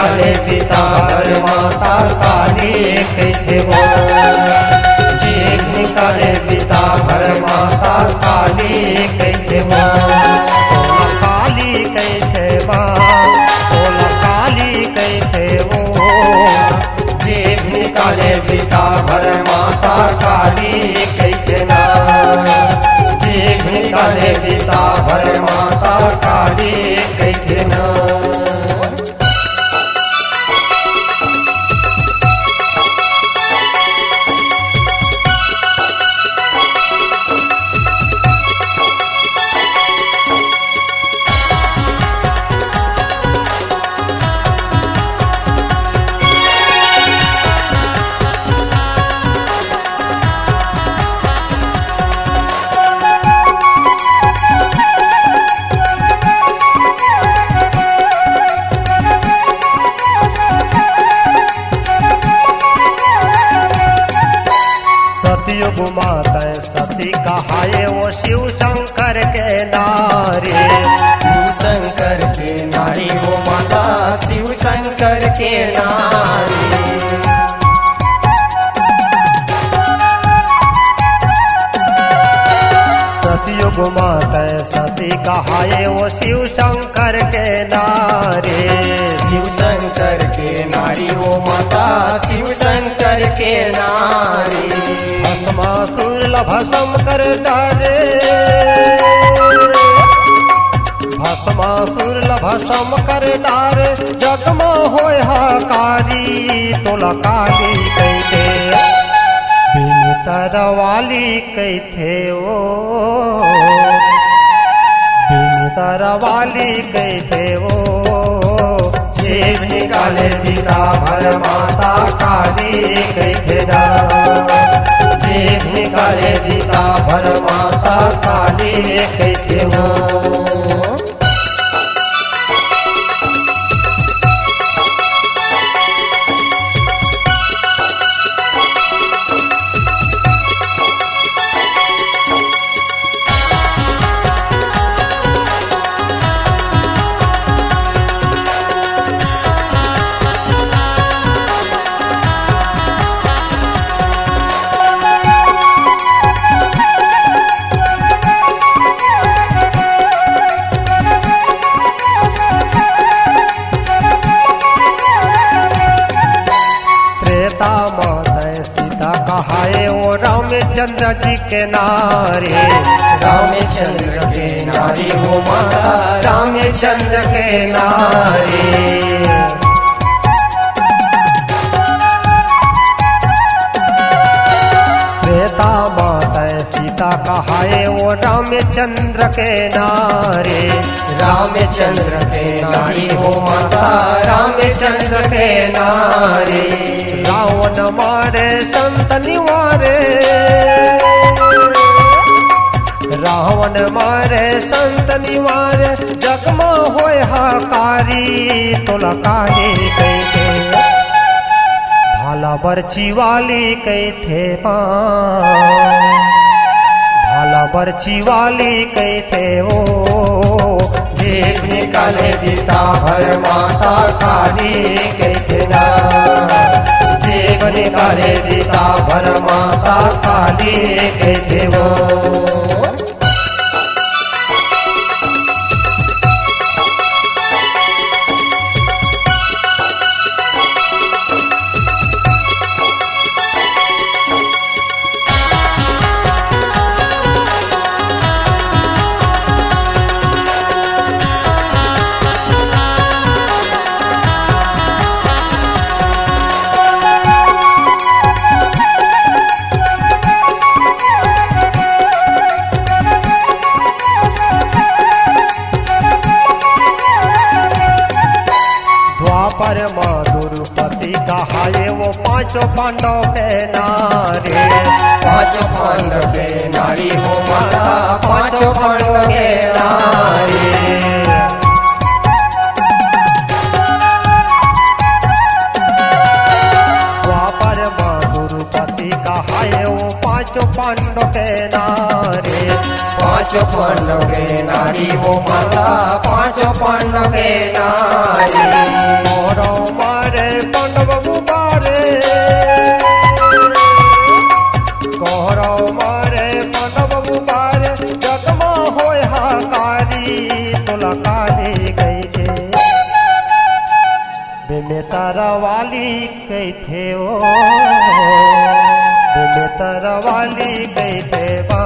निकाले पिता भर माता काली कैथे वो। जीभ निकाले पिता भर माता काली कैथे वो। काली कैथे वो, काली कैथे वो। जीभ निकाले पिता भर माता काली कैथे ना। जीभ निकाले पिता भर माता काली कैथे ना। सतयुग माता सती कहाए वो शिव शंकर के नारी। शिव शंकर के नारी वो माता शिव शंकर के नारी। सतयुग माता सती कहाए वो शिव शंकर के नारी। शिव शंकर के नारी वो माता शिव शंकर के नारी। भस्मासुर भस्म कर डारे, भस्मासुर भस्म कर डारे। जगम होय हाकारी तोला काली कैथे। बिन तरवाली कैथे ओ, बिन तरवाली कैथे ओ। जीभ निकाले पिता भर माता काली कैथे ना। जीभ निकाले पिता भर माता काली कैथे वो। कहाए वो रामचंद्र जी के नारी। रामचंद्र के नारी वो माता रामचंद्र के नारी। त्रेता माता सीता कहाए वो रामचंद्र के नारी। रामचंद्र के नारी वो माता रामचंद्र के नारी। रावण मारे संत निवारे, रावण मारे संत निवारे। जगम होय हाकारी तोला काली कैथे। भाला बरछी वाली कैथे भाला बरछी वाली कैथे ओ। जीभ निकाले पिता भर माता काली कैथे ना। जीभ निकाले पिता भर माता काली कैथे वो। द्रुपति कहाए वो पांचों पांडव के नारी। पांचों पांडव के नारी हो माता पांचों पांडव के नारी। द्वापर द्रुपति कहाए वो पांचों पांडव के नारी। पांचों पांडव के नारी वो माता पांचों पांडव के नारी। में तारा वाली गई थे ओ में तारा वाली गई थे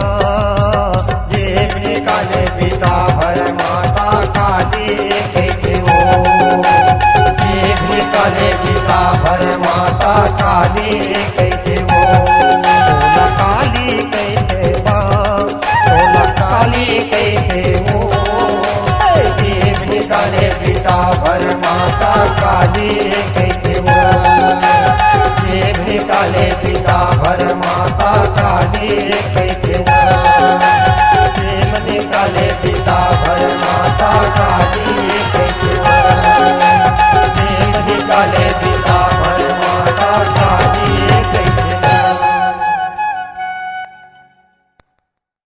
जेब निकाले बिता भर माता काली गई थे ओ